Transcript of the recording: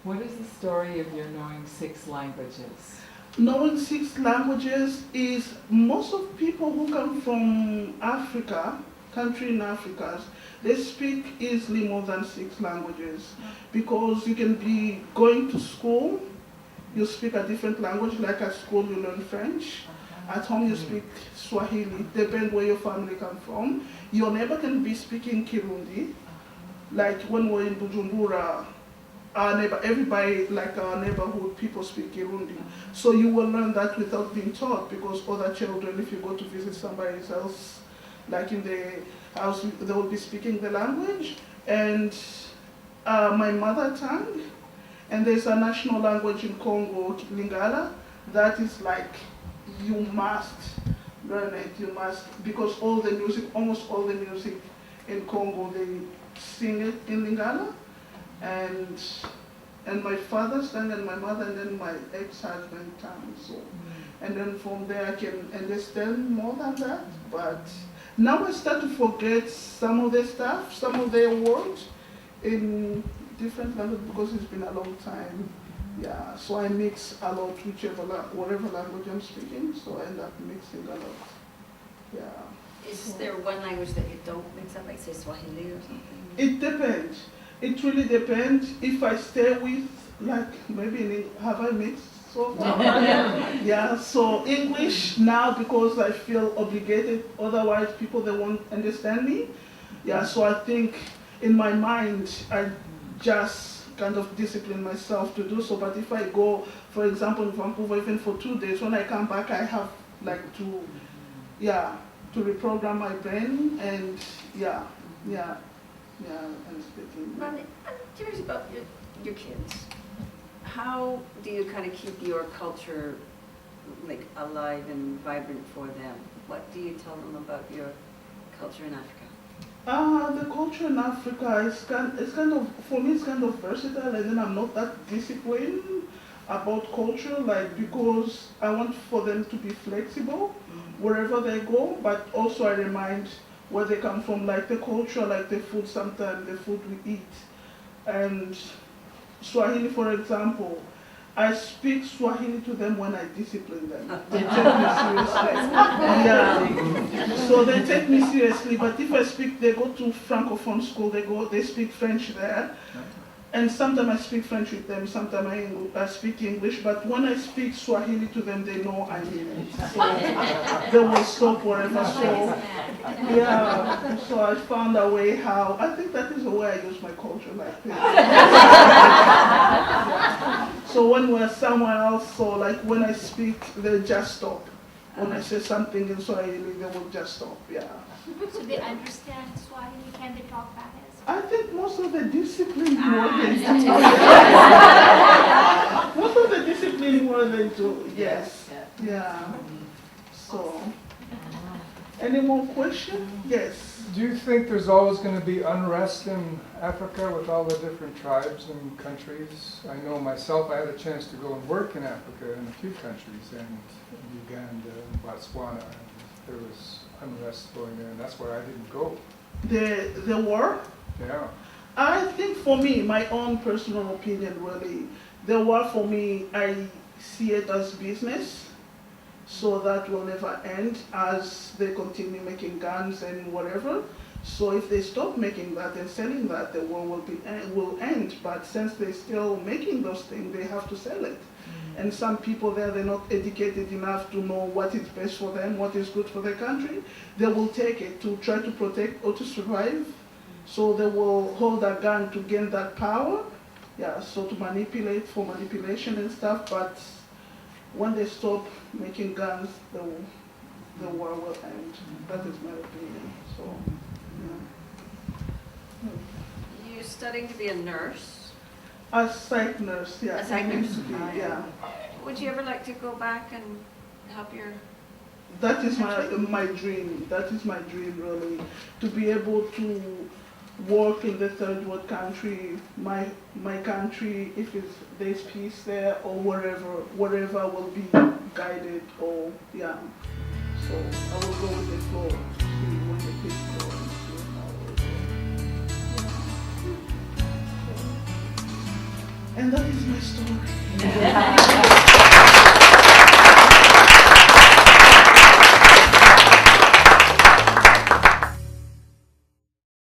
What is the story of your knowing 6 languages? Knowing 6 languages is most of people who come from Africa, country in Africa, they speak easily more than 6 languages because you can be going to school, you speak a different language, like at school you learn French, at home you speak Swahili, depends where your family come from. Your neighbor can be speaking Kirundi, like when we're in Bujumbura, our neighbor, everybody, like our neighborhood, people speak Kirundi. So you will learn that without being taught because other children, if you go to visit somebody else, like in the house, they will be speaking the language. And my mother tongue, and there's a national language in Congo, Lingala, that is like, you must learn it, you must, because all the music, almost all the music in Congo, they sing it in Lingala. And my father's tongue and my mother and then my ex-husband's tongue. So, and then from there I can understand more than that. But now I start to forget some of the stuff, some of their words in different languages because it's been a long time. Yeah, so I mix a lot whatever language I'm speaking. So I end up mixing a lot. Yeah. Is there one language that you don't mix up, like say Swahili or something? It depends. It really depends. If I stay with, like, maybe have I mixed so far? Yeah, so English now because I feel obligated, otherwise people, they won't understand me. Yeah, so I think in my mind, I just kind of discipline myself to do so. But if I go, for example, in Vancouver, even for 2 days, when I come back, I have like to reprogram my brain and and speaking. I'm curious about your kids. How do you kind of keep your culture like alive and vibrant for them? What do you tell them about your culture in Africa? The culture in Africa is kind of, for me, it's kind of versatile, and then I'm not that disciplined about culture, like, because I want for them to be flexible wherever they go, but also I remind where they come from, like the culture, like the food, sometimes the food we eat. And Swahili, for example, I speak Swahili to them when I discipline them. They take me seriously. Yeah. So they take me seriously, but if I speak, they go to Francophone school, they speak French there. And sometimes I speak French with them, sometimes I speak English, but when I speak Swahili to them, they know I mean it. So they will stop wherever. So, yeah, so I found a way how, I think that is the way I use my culture like this. So when we're somewhere else, so like when I speak, they just stop. When I say something in Swahili, they will just stop, yeah. So they understand Swahili, can they talk back? I think most of the discipline more than two. Most of the discipline more than two, yes. Yeah. So, any more questions? Yes. Do you think there's always going to be unrest in Africa with all the different tribes and countries? I know myself, I had a chance to go and work in Africa in a few countries, and Uganda and Botswana, and there was unrest going there, and that's why I didn't go. The war? Yeah. I think for me, my own personal opinion really, the war for me, I see it as business. So that will never end as they continue making guns and whatever. So if they stop making that and selling that, the war will end. But since they're still making those things, they have to sell it. And some people there, they're not educated enough to know what is best for them, what is good for their country. They will take it to try to protect or to survive. So they will hold a gun to gain that power. Yeah, so to manipulate for manipulation and stuff. But when they stop making guns, the war will end. That is my opinion. So, yeah. You're studying to be a nurse? A psych nurse, yeah. A psych nurse? Yeah. Would you ever like to go back and help your... That is my dream. That is my dream, really. To be able to work in the third world country, my country, if there's peace there or wherever will be guided or, yeah. So I will go with the flow, see when the peace goes and see how it will go. And that is my story.